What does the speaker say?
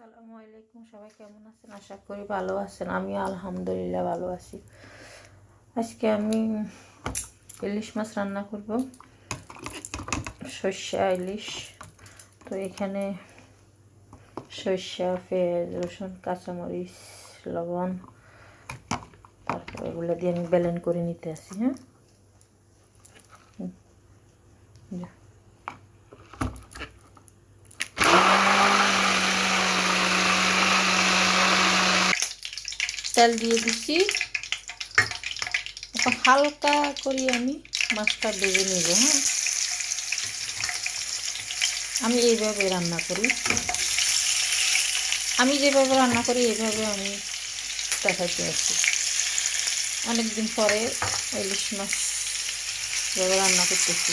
আসসালামু আলাইকুম। সবাই কেমন আছেন? আশা করি ভালো আছেন। আমি আলহামদুলিল্লাহ ভালো আছি। আজকে আমি ইলিশ মাছ রান্না করব, সর্ষে ইলিশ। তো এখানে সর্ষে, পেঁয়াজ, রসুন, কাঁচামরিচ, লবণ, তারপর এগুলো দিয়ে আমি ব্লেন্ড করে নিতে আসি। তেল দিয়ে দিচ্ছি, এখন হালকা করে আমি মাছটা ভেজে নেব। আমি এইভাবে রান্না করি, আমি যেভাবে রান্না করি এইভাবে আমি দেখাইতে আসি। অনেকদিন পরে ইলিশ মাছ যেভাবে রান্না করতেছি।